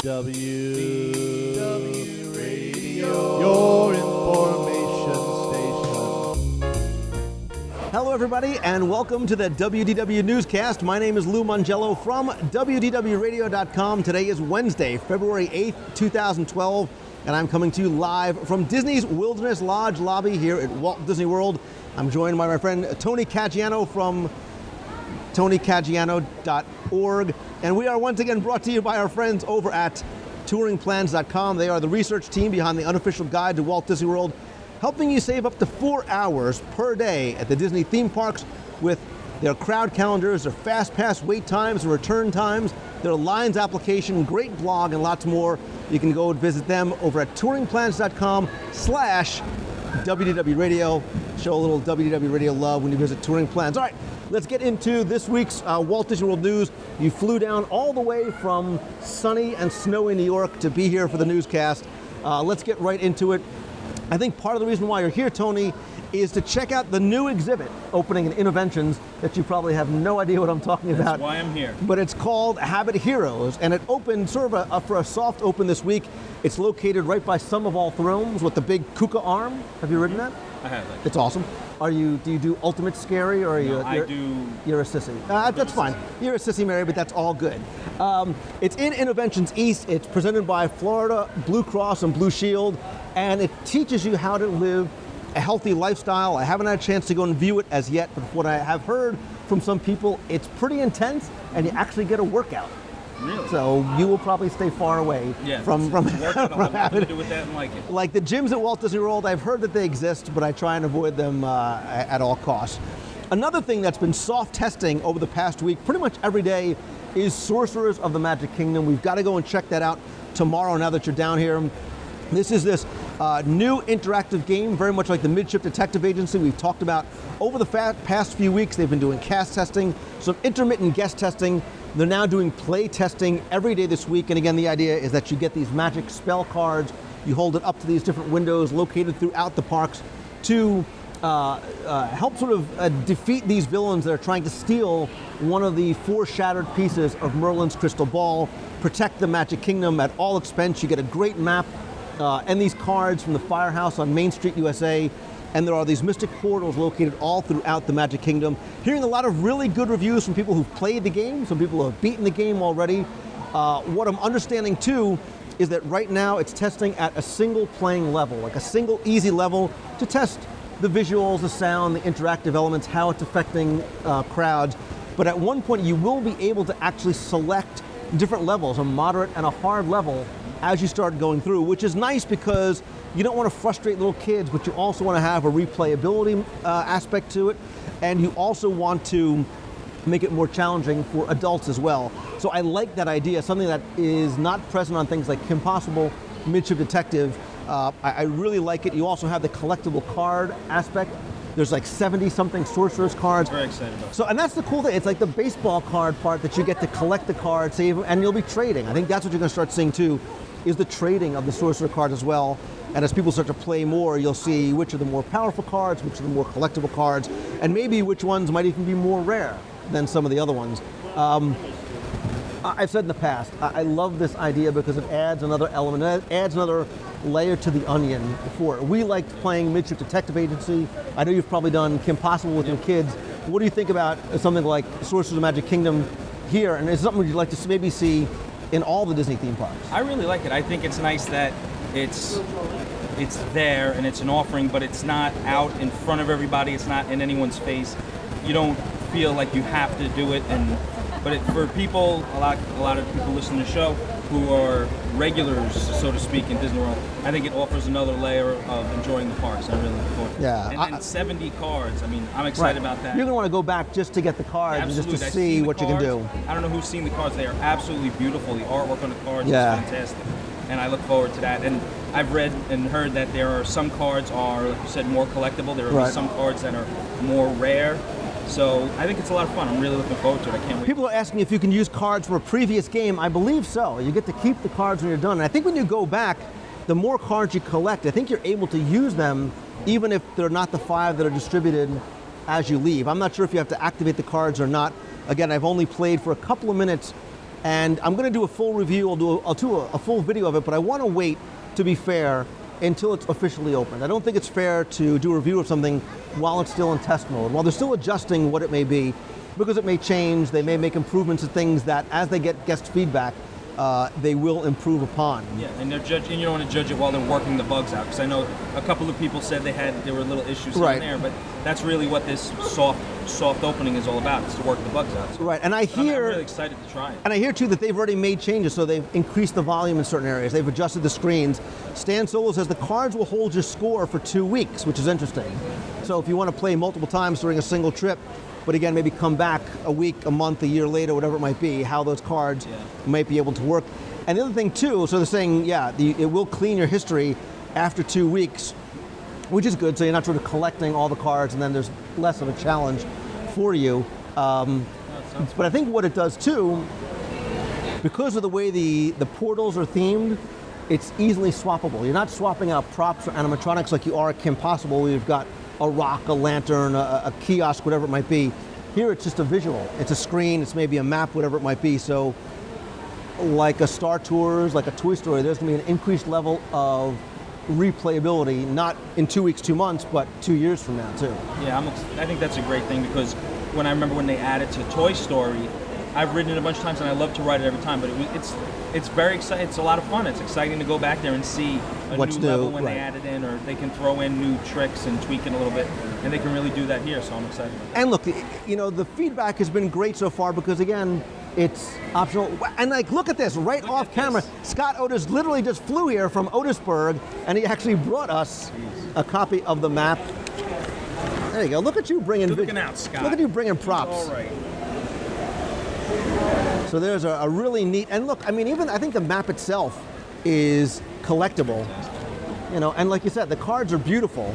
WDW Radio, your information station. Hello, everybody, and welcome to the WDW Newscast. My name is Lou Mongello from WDWRadio.com. Today is Wednesday, February 8th, 2012, and I'm coming to you live from Disney's Wilderness Lodge lobby here at Walt Disney World. I'm joined by my friend Tony Caggiano from TonyCaggiano.org. And we are once again brought to you by our friends over at touringplans.com. They are the research team behind the unofficial guide to Walt Disney World, helping you save up to 4 hours per day at the Disney theme parks with their crowd calendars, their fast pass wait times, their return times, their lines application, great blog, and lots more. You can go and visit them over at touringplans.com/WDW Radio. Show a little WDW Radio love when you visit Touring Plans. All right, let's get into this week's Walt Disney World news. You flew down all the way from sunny and snowy New York to be here for the newscast. Let's get right into it. I think part of the reason why you're here, Tony, is to check out the new exhibit opening in Interventions that you probably have no idea what I'm talking about. That's why I'm here. But it's called Habit Heroes, and it opened sort of for a soft open this week. It's located right by Sum of All Thrones with the big Kuka arm. Have you ridden that? I have. It's awesome. Do you do Ultimate Scary, or are you? No, I do. You're a sissy. That's fine. You're a sissy, Mary, but that's all good. It's in Interventions East. It's presented by Florida Blue Cross and Blue Shield, and it teaches you how to live a healthy lifestyle. I haven't had a chance to go and view it as yet, but what I have heard from some people, it's pretty intense, and you actually get a workout. Really? So you will probably stay far away from having to do with that and like it. Like the gyms at Walt Disney World, I've heard that they exist, but I try and avoid them at all costs. Another thing that's been soft testing over the past week, pretty much every day, is Sorcerers of the Magic Kingdom. We've got to go and check that out tomorrow now that you're down here. This is this new interactive game, very much like the Midship Detective Agency we've talked about over the past few weeks. They've been doing cast testing, some intermittent guest testing. They're now doing play testing every day this week. And again, the idea is that you get these magic spell cards. You hold it up to these different windows located throughout the parks to help sort of defeat these villains that are trying to steal one of the 4 shattered pieces of Merlin's crystal ball. Protect the Magic Kingdom at all expense. You get a great map and these cards from the Firehouse on Main Street, USA. And there are these mystic portals located all throughout the Magic Kingdom. Hearing a lot of really good reviews from people who've played the game, some people who have beaten the game already. What I'm understanding too is that right now it's testing at a single playing level, like a single easy level to test the visuals, the sound, the interactive elements, how it's affecting crowds. But at one point you will be able to actually select different levels, a moderate and a hard level, as you start going through, which is nice because you don't want to frustrate little kids, but you also want to have a replayability aspect to it, and you also want to make it more challenging for adults as well. So I like that idea, something that is not present on things like Kim Possible, Midship Detective. I really like it. You also have the collectible card aspect. There's like 70-something Sorcerers cards. Very excited about it. So, and that's the cool thing. It's like the baseball card part that you get to collect the cards, save, and you'll be trading. I think that's what you're going to start seeing too, is the trading of the Sorcerer cards as well. And as people start to play more, you'll see which are the more powerful cards, which are the more collectible cards, and maybe which ones might even be more rare than some of the other ones. I've said in the past, I love this idea because it adds another element, it adds another layer to the onion for it. We liked playing Midship Detective Agency. I know you've probably done Kim Possible with your kids. What do you think about something like Sorcerers of the Magic Kingdom here? And is it something you'd like to maybe see in all the Disney theme parks? I really like it. I think it's nice that it's there and it's an offering, but it's not out in front of everybody. It's not in anyone's face. You don't feel like you have to do it. But for people, a lot of people listening to the show who are regulars, so to speak, in Disney World, I think it offers another layer of enjoying the parks. I really look forward to it. Yeah. And 70 cards. I mean, I'm excited about that. You're going to want to go back just to get the cards and just to see what you can do. I don't know who's seen the cards. They are absolutely beautiful. The artwork on the cards is fantastic. And I look forward to that. And I've read and heard that there are some cards are, like you said, more collectible. There are some cards that are more rare. So I think it's a lot of fun. I'm really looking forward to it. I can't wait. People are asking if you can use cards from a previous game. I believe so. You get to keep the cards when you're done. And I think when you go back, the more cards you collect, I think you're able to use them even if they're not the 5 that are distributed as you leave. I'm not sure if you have to activate the cards or not. Again, I've only played for a couple of minutes And I'm going to do a full review. I'll do a full video of it, but I want to wait, to be fair, until it's officially opened. I don't think it's fair to do a review of something while it's still in test mode, while they're still adjusting what it may be, because it may change. They may make improvements to things that, as they get guest feedback, they will improve upon. Yeah, and they're judging. You don't want to judge it while they're working the bugs out, because I know a couple of people said there were little issues here and there, but that's really what this soft opening is all about. It's to work the bugs out. So right, and I'm really excited to try it. And I hear too that they've already made changes, so they've increased the volume in certain areas. They've adjusted the screens. Stan Solo says the cards will hold your score for 2 weeks, which is interesting. So if you want to play multiple times during a single trip, but again, maybe come back a week, a month, a year later, whatever it might be, how those cards might be able to work. And the other thing too, so they're saying, it will clean your history after 2 weeks, which is good, so you're not sort of collecting all the cards and then there's less of a challenge for you. But I think what it does too, because of the way the portals are themed, it's easily swappable. You're not swapping out props or animatronics like you are at Kim Possible, where you've got a rock, a lantern, a kiosk, whatever it might be. Here it's just a visual. It's a screen, it's maybe a map, whatever it might be. So like a Star Tours, like a Toy Story, there's gonna be an increased level of replayability, not in 2 weeks, 2 months, but 2 years from now too. Yeah, I think that's a great thing, because when I remember when they added to Toy Story, I've ridden it a bunch of times and I love to ride it every time, but it's very exciting. It's a lot of fun. It's exciting to go back there and see what's new level new, when they add it in, or they can throw in new tricks and tweak it a little bit, and they can really do that here, so I'm excited about that. And look, the feedback has been great so far, because again, it's optional. And like, look at this, right off camera. Scott Otis literally just flew here from Otisburg, and he actually brought us a copy of the map. There you go. Look at you bringing. Looking out, Scott. Look at you bringing props. All right. So there's a really neat, and look, I mean, even I think the map itself is collectible. And like you said, the cards are beautiful.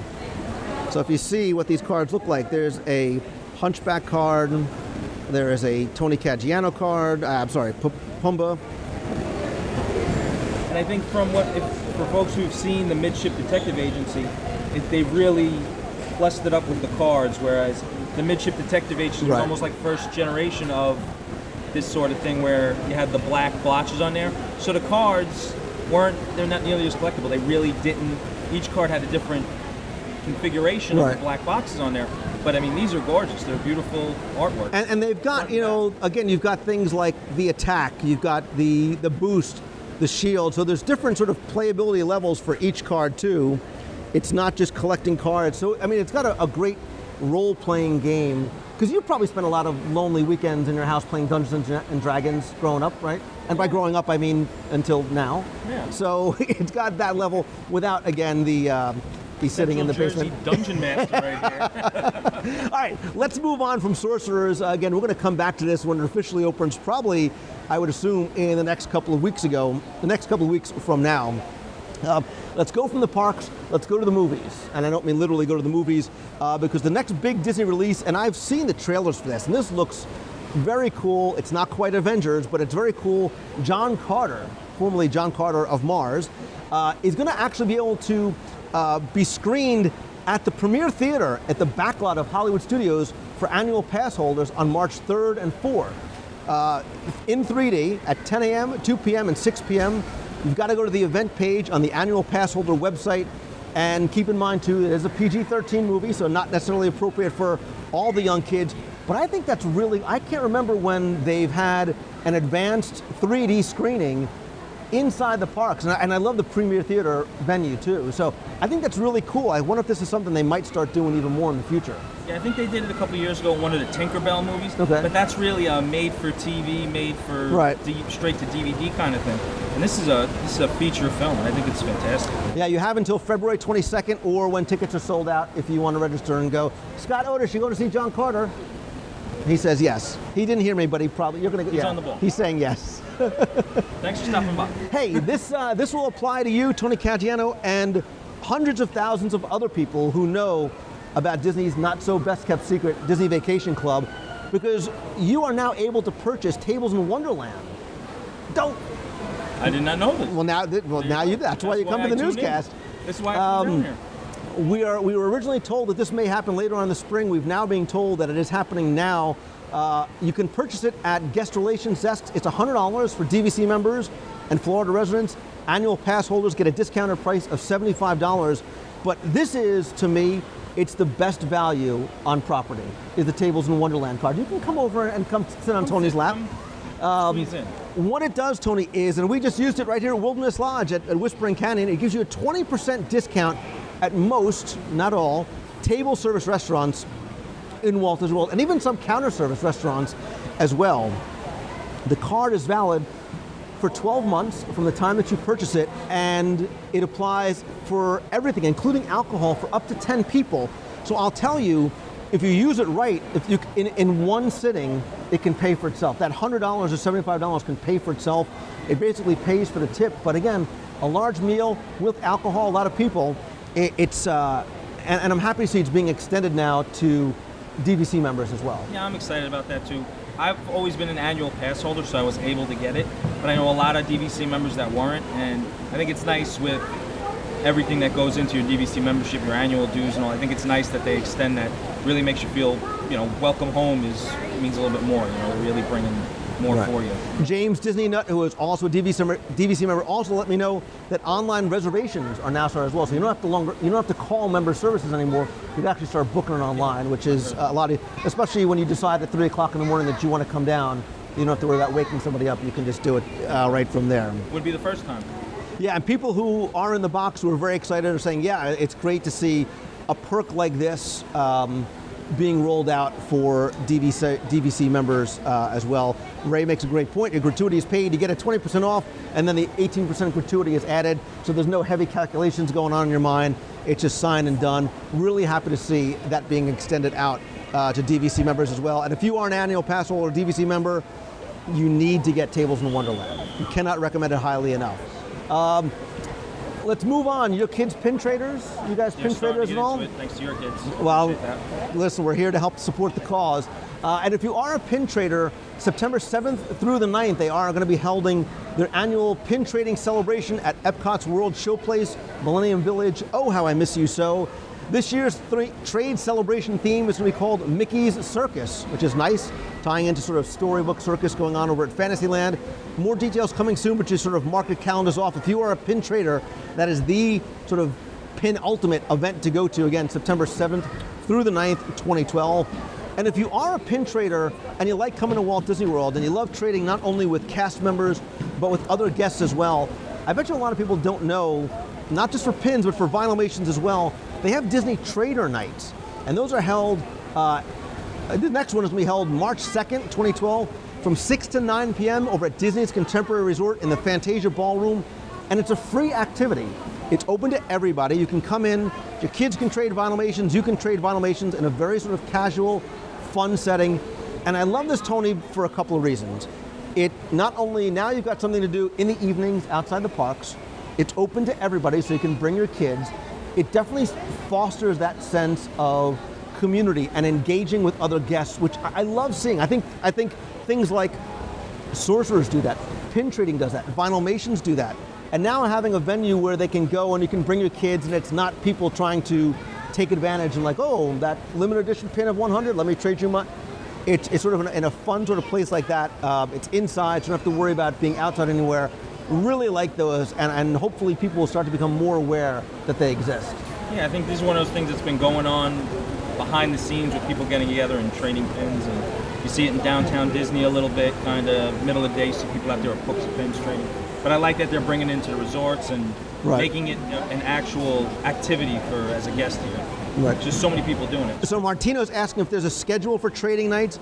So if you see what these cards look like, there's a Hunchback card, there is a Tony Caggiano card, Pumbaa. And I think for folks who've seen the Midship Detective Agency, they really blessed it up with the cards, whereas the Midship Detective Agency was almost like first generation of this sort of thing, where you had the black blotches on there. So the cards they're not nearly as collectible. They really didn't, each card had a different configuration of the black boxes on there. But I mean, these are gorgeous. They're beautiful artwork. And they've got, again, you've got things like the attack, you've got the boost, the shield. So there's different sort of playability levels for each card too. It's not just collecting cards. So, I mean, it's got a great role-playing game. Because you've probably spent a lot of lonely weekends in your house playing Dungeons and Dragons growing up, right? And by growing up, I mean until now. Yeah. So it's got that level without, again, the sitting in the basement. Dungeon master right here. All right, let's move on from Sorcerers. Again, we're going to come back to this when it officially opens, probably, I would assume, in the next couple of weeks from now. Let's go from the parks, let's go to the movies. And I don't mean literally go to the movies, because the next big Disney release, and I've seen the trailers for this, and this looks very cool. It's not quite Avengers, but it's very cool. John Carter, formerly John Carter of Mars, is going to actually be able to be screened at the Premiere Theater at the backlot of Hollywood Studios for annual pass holders on March 3rd and 4th. In 3D at 10 a.m., 2 p.m., and 6 p.m. You've got to go to the event page on the annual pass holder website, and keep in mind too, it is a PG-13 movie, so not necessarily appropriate for all the young kids, but I think that's really, I can't remember when they've had an advanced 3D screening inside the parks, and I love the Premiere Theater venue too, so I think that's really cool. I wonder if this is something they might start doing even more in the future. Yeah, I think they did it a couple years ago in one of the Tinkerbell movies, but that's really a made-for-TV, straight to DVD kind of thing. And this is a feature film, and I think it's fantastic. Yeah, you have until February 22nd, or when tickets are sold out, if you want to register and go. Scott Otis, you going to see John Carter? He says yes. He didn't hear me, but you're going to. He's on the ball. He's saying yes. Thanks for stopping by. Hey, this will apply to you, Tony Caggiano, and hundreds of thousands of other people who know about Disney's not-so-best-kept secret, Disney Vacation Club, because you are now able to purchase Tables in Wonderland. I did not know this. Well, that's why you come to the newscast. That's why I'm down here. We were originally told that this may happen later on in the spring. We've now being told that it is happening now You can purchase it at guest relations desks. It's $100 for DVC members and Florida residents. Annual pass holders get a discounted price of $75. But this is, to me, it's the best value on property, is the Tables in Wonderland card. You can come over and come sit on Tony's lap. Squeeze in. What it does, Tony, is, and we just used it right here at Wilderness Lodge at Whispering Canyon, it gives you a 20% discount at most, not all, table service restaurants in Walt Disney World, and even some counter service restaurants as well. The card is valid for 12 months from the time that you purchase it, and it applies for everything, including alcohol, for up to 10 people. So I'll tell you, if you use it right, if you in one sitting, it can pay for itself. That $100 or $75 can pay for itself. It basically pays for the tip. But again, a large meal with alcohol, a lot of people, and I'm happy to see it's being extended now to DVC members as well. Yeah, I'm excited about that too. I've always been an annual pass holder, so I was able to get it. But I know a lot of DVC members that weren't, and I think it's nice with everything that goes into your DVC membership, your annual dues and all. I think it's nice that they extend that. Really makes you feel, welcome home means a little bit more. Really bringing more for you. James Disney Nut, who is also a DVC member, also let me know that online reservations are now started as well. So you don't have to call member services anymore. You can actually start booking it online, which is a lot of, especially when you decide at 3 o'clock in the morning that you want to come down. You don't have to worry about waking somebody up. You can just do it right from there. Would be the first time. Yeah, and people who are in the box who are very excited are saying, yeah, it's great to see a perk like this being rolled out for DVC members as well. Ray makes a great point. Your gratuity is paid, you get a 20% off, and then the 18% gratuity is added, so there's no heavy calculations going on in your mind. It's just signed and done. Really happy to see that being extended out to DVC members as well. And if you are an annual pass holder or DVC member, you need to get Tables in Wonderland. You cannot recommend it highly enough. Let's move on. Your kids pin traders? You guys pin traders and all? Thanks to your kids. Well, listen, we're here to help support the cause. And if you are a pin trader, September 7th through the 9th, they are going to be holding their annual pin trading celebration at Epcot's World Showplace, Millennium Village. Oh, how I miss you so. This year's trade celebration theme is going to be called Mickey's Circus, which is nice, tying into sort of storybook circus going on over at Fantasyland. More details coming soon, but just sort of mark your calendars off. If you are a pin trader, that is the sort of pin ultimate event to go to, again, September 7th through the 9th, 2012. And if you are a pin trader and you like coming to Walt Disney World and you love trading not only with cast members, but with other guests as well, I bet you a lot of people don't know, not just for pins, but for Vinymations as well, they have Disney Trader Nights. And those are held, the next one is going to be held March 2nd, 2012, from 6 to 9 p.m. over at Disney's Contemporary Resort in the Fantasia Ballroom. And it's a free activity. It's open to everybody. You can come in, your kids can trade Vinymations, you can trade Vinymations in a very sort of casual, fun setting. And I love this, Tony, for a couple of reasons. It not only, now you've got something to do in the evenings outside the parks, it's open to everybody so you can bring your kids. It definitely fosters that sense of community and engaging with other guests, which I love seeing. I think things like Sorcerers do that, pin trading does that, Vinymations do that. And now having a venue where they can go and you can bring your kids and it's not people trying to take advantage and like, oh, that limited edition pin of 100, let me trade you my... It's sort of in a fun sort of place like that. It's inside, so you don't have to worry about being outside anywhere. Really like those, and hopefully people will start to become more aware that they exist. Yeah, I think this is one of those things that's been going on behind the scenes with people getting together and trading pins. And you see it in downtown Disney a little bit, kind of middle of the day, so people out there with books of pins trading. But I like that they're bringing it into the resorts and making it an actual activity for as a guest here. Right. Just so many people doing it. So Martino's asking if there's a schedule for trading nights.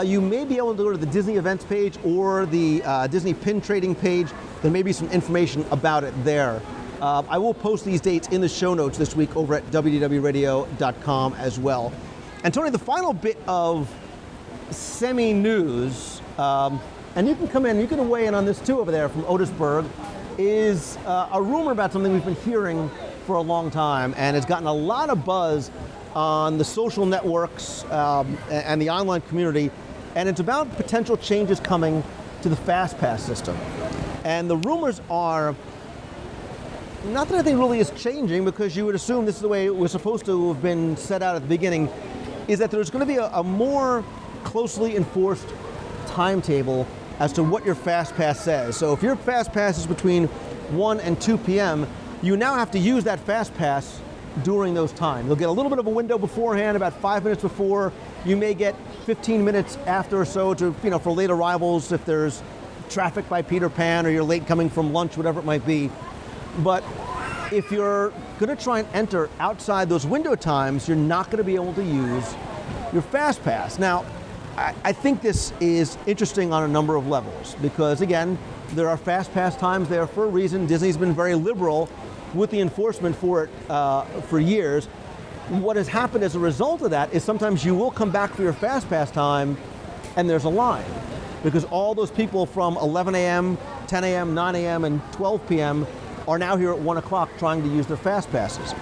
You may be able to go to the Disney events page or the Disney pin trading page. There may be some information about it there. I will post these dates in the show notes this week over at WDWradio.com as well. And Tony, the final bit of semi-news, and you can come in, you can weigh in on this too over there from Otisburg, is a rumor about something we've been hearing for a long time, and it's gotten a lot of buzz on the social networks and the online community, and it's about potential changes coming to the Fast Pass system. And the rumors are, not that anything really is changing, because you would assume this is the way it was supposed to have been set out at the beginning, is that there's going to be a more closely enforced timetable as to what your Fast Pass says. So if your Fast Pass is between 1 and 2 p.m., you now have to use that Fast Pass during those times. You'll get a little bit of a window beforehand, about 5 minutes before. You may get 15 minutes after or so to, for late arrivals if there's traffic by Peter Pan or you're late coming from lunch, whatever it might be. But if you're going to try and enter outside those window times, you're not going to be able to use your Fast Pass. Now, I think this is interesting on a number of levels because, again, there are Fast Pass times there for a reason. Disney's been very liberal with the enforcement for it for years. What has happened as a result of that is sometimes you will come back for your Fast Pass time and there's a line because all those people from 11 a.m., 10 a.m., 9 a.m., and 12 p.m. are now here at 1 o'clock trying to use their Fast Passes.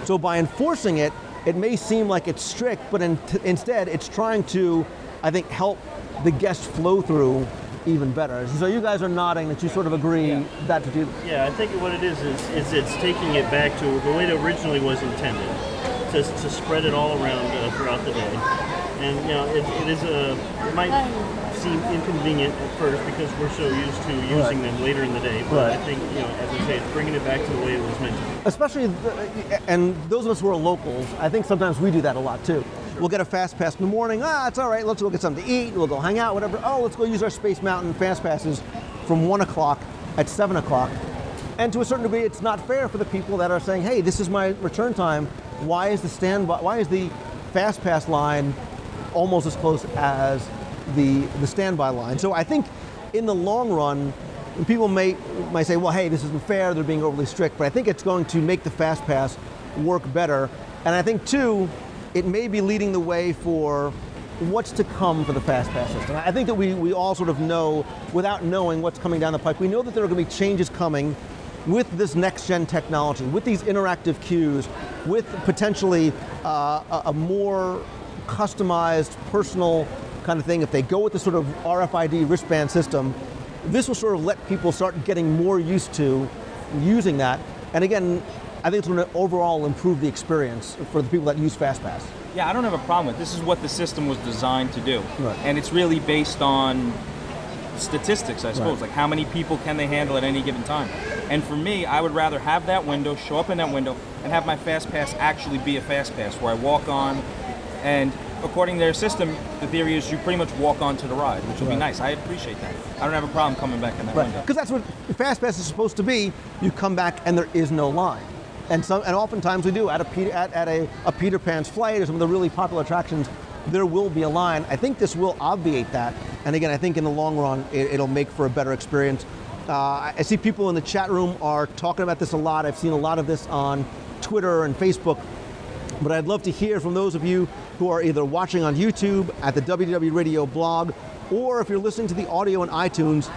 So by enforcing it, it may seem like it's strict, but instead it's trying to, I think, help the guest flow through even better. So you guys are nodding that you sort of agree that to do. Yeah, I think what it is it's taking it back to the way it originally was intended, to spread it all around throughout the day. And it might seem inconvenient at first because we're so used to using them later in the day. But I think, as I say, it's bringing it back to the way it was meant to be. Especially, and those of us who are locals, I think sometimes we do that a lot too. We'll get a Fast Pass in the morning. It's all right, let's go get something to eat. We'll go hang out, whatever. Oh, let's go use our Space Mountain Fast Passes from 1 o'clock at 7 o'clock. And to a certain degree, it's not fair for the people that are saying, hey, this is my return time. Why is the Fast Pass line almost as close as the standby line? So I think in the long run, people might say, well, hey, this isn't fair, they're being overly strict, but I think it's going to make the Fast Pass work better. And I think, too, it may be leading the way for what's to come for the Fast Pass system. I think that we all sort of know, without knowing what's coming down the pipe, we know that there are going to be changes coming with this next-gen technology, with these interactive queues, with potentially a more customized, personal kind of thing. If they go with the sort of RFID wristband system, this will sort of let people start getting more used to using that. And again, I think it's going to overall improve the experience for the people that use FastPass. Yeah, I don't have a problem with it. This is what the system was designed to do. Right. And it's really based on statistics, I suppose, Right. like how many people can they handle at any given time. And for me, I would rather have that window, show up in that window, and have my FastPass actually be a FastPass, where I walk on, and according to their system, the theory is you pretty much walk onto the ride, which would be nice. I appreciate that. I don't have a problem coming back in that window. Because that's what FastPass is supposed to be. You come back and there is no line. And oftentimes we do at a Peter Pan's flight or some of the really popular attractions, there will be a line. I think this will obviate that. And again, I think in the long run, it'll make for a better experience. I see people in the chat room are talking about this a lot. I've seen a lot of this on Twitter and Facebook. But I'd love to hear from those of you who are either watching on YouTube, at the WDW Radio blog, or if you're listening to the audio on iTunes,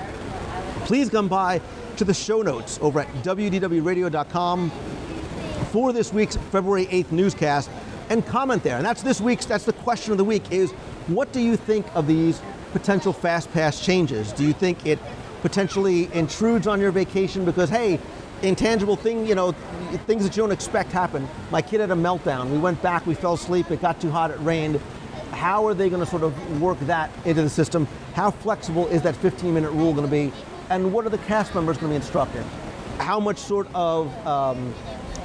please come by to the show notes over at WDWRadio.com for this week's February 8th newscast and comment there. And that's the question of the week is, what do you think of these potential FastPass changes? Do you think it potentially intrudes on your vacation because, hey, intangible thing, things that you don't expect happen. My kid had a meltdown. We went back, we fell asleep, it got too hot, it rained. How are they going to sort of work that into the system? How flexible is that 15-minute rule going to be? And what are the cast members going to be instructed? How much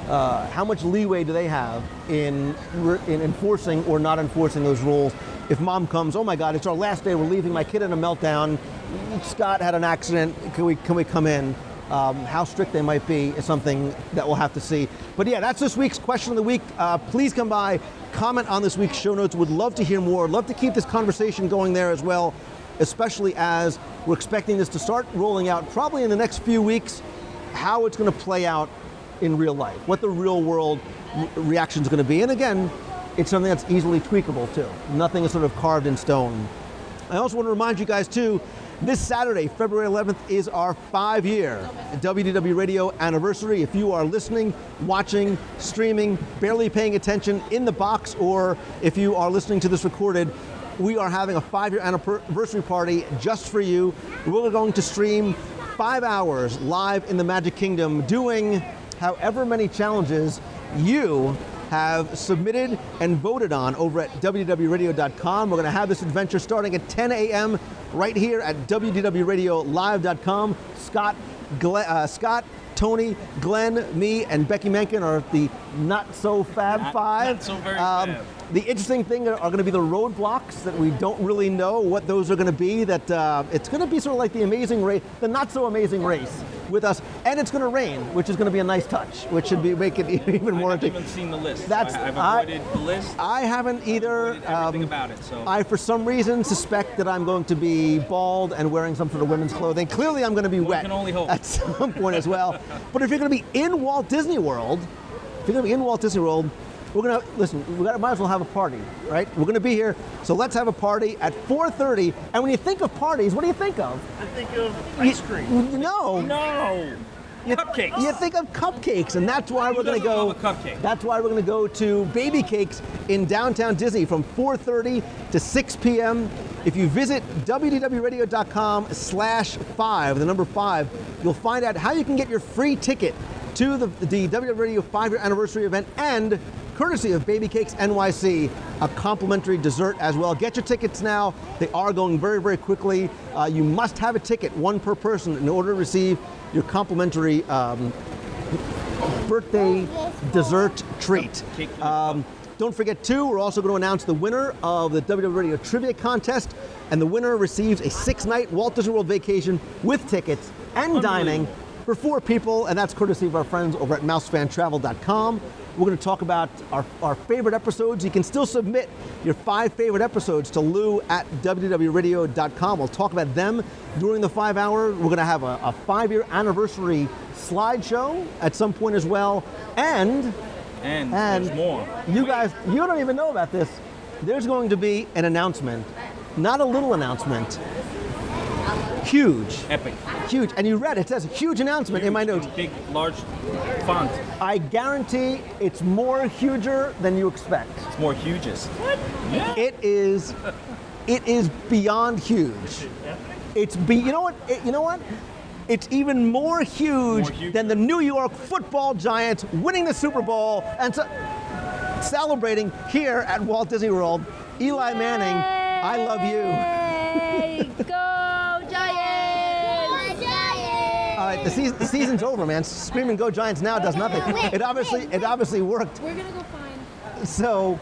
how much leeway do they have in enforcing or not enforcing those rules? If mom comes, oh my God, it's our last day, we're leaving, my kid in a meltdown, Scott had an accident, can we come in? How strict they might be is something that we'll have to see. But yeah, that's this week's question of the week. Please come by, comment on this week's show notes. Would love to hear more. Love to keep this conversation going there as well, especially as we're expecting this to start rolling out probably in the next few weeks, how it's going to play out in real life, what the real world reaction is going to be. And again, it's something that's easily tweakable too. Nothing is sort of carved in stone. I also want to remind you guys too, this Saturday, February 11th, is our 5-year WDW Radio anniversary. If you are listening, watching, streaming, barely paying attention in the box, or if you are listening to this recorded, we are having a 5-year anniversary party just for you. We're going to stream 5 hours live in the Magic Kingdom, doing however many challenges you have submitted and voted on over at WDWRadio.com. We're going to have this adventure starting at 10 a.m. right here at WDWRadioLive.com. Scott, Tony, Glenn, me, and Becky Menken are the not-so-fab five. Not so very fab. The interesting thing are going to be the roadblocks that we don't really know what those are going to be. That it's going to be sort of like the amazing race, the not-so-amazing race with us, and it's going to rain, which is going to be a nice touch, which should make it even more. I haven't even seen the list. I've avoided the list. I haven't either. I've avoided everything about it. So I, for some reason, suspect that I'm going to be bald and wearing some sort of women's clothing. Clearly, I'm going to be wet can only hope. at some point as well. But if you're going to be in Walt Disney World, we're going to, listen, might as well have a party, right? We're going to be here, so let's have a party at 4:30. And when you think of parties, what do you think of? I think of ice cream. No. Cupcakes. You think of cupcakes, and that's why we're going to go. Love a cupcake? That's why we're going to go to Baby Cakes in downtown Disney from 4:30 to 6 p.m. If you visit WDWRadio.com/5, the number 5, you'll find out how you can get your free ticket to the WDW Radio 5-year anniversary event, and courtesy of Baby Cakes NYC, a complimentary dessert as well. Get your tickets now. They are going very, very quickly. You must have a ticket, one per person, in order to receive your complimentary birthday dessert treat. Don't forget, too, we're also going to announce the winner of the WDW Radio Trivia Contest, and the winner receives a 6-night Walt Disney World vacation with tickets and dining for 4 people, and that's courtesy of our friends over at mousefantravel.com. We're going to talk about our favorite episodes. You can still submit your 5 favorite episodes to Lou at WDWRadio.com. We'll talk about them during the 5 hour. We're going to have a 5-year anniversary slideshow at some point as well. And there's more. You guys, you don't even know about this. There's going to be an announcement, not a little announcement. Huge. Epic. Huge. And you read it says huge announcement in my notes. Big, large font. I guarantee it's more huger than you expect. It's more huges. What? Yeah. It is beyond huge. You know what? It's even more huge than the New York Football Giants winning the Super Bowl and celebrating here at Walt Disney World. Eli Manning, I love you. Go Giants! All right, the season's over, man. Screaming "Go Giants" now does nothing. It obviously worked. We're gonna go find. So,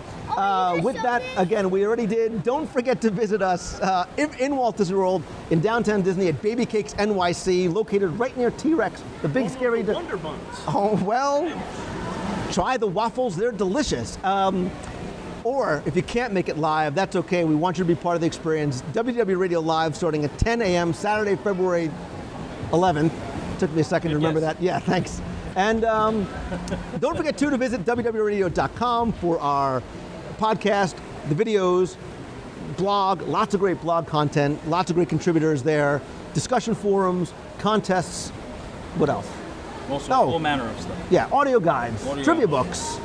with that, again, we already did. Don't forget to visit us in Walt Disney World in downtown Disney at Baby Cakes NYC, located right near T-Rex, the big scary. Wonder Buns. Oh well, try the waffles. They're delicious. Or if you can't make it live, that's okay. We want you to be part of the experience. WDW Radio Live starting at 10 a.m. Saturday, February 11th. Took me a second to remember that. Yeah, thanks. And don't forget, too, to visit WDWRadio.com for our podcast, the videos, blog, lots of great blog content, lots of great contributors there, discussion forums, contests. What else? Also, all manner of stuff. Yeah, audio guides, trivia books.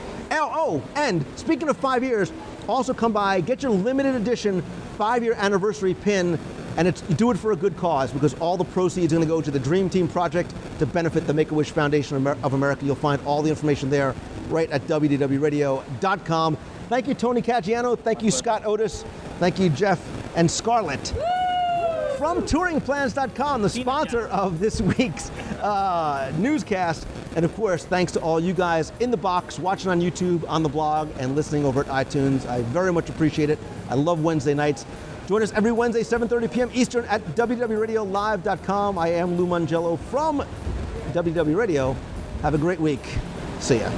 Oh, and speaking of 5 years, also come by, get your limited edition 5-year anniversary pin, and do it for a good cause, because all the proceeds are going to go to the Dream Team Project to benefit the Make-A-Wish Foundation of America. You'll find all the information there right at WDWRadio.com. Thank you, Tony Caggiano. Thank you, Scott Otis. Thank you, Jeff and Scarlett. From touringplans.com, the sponsor of this week's newscast. And of course, thanks to all you guys in the box, watching on YouTube, on the blog, and listening over at iTunes. I very much appreciate it. I love Wednesday nights. Join us every Wednesday, 7:30 p.m. Eastern at WDWRadiolive.com. I am Lou Mangello from WDW Radio. Have a great week. See ya.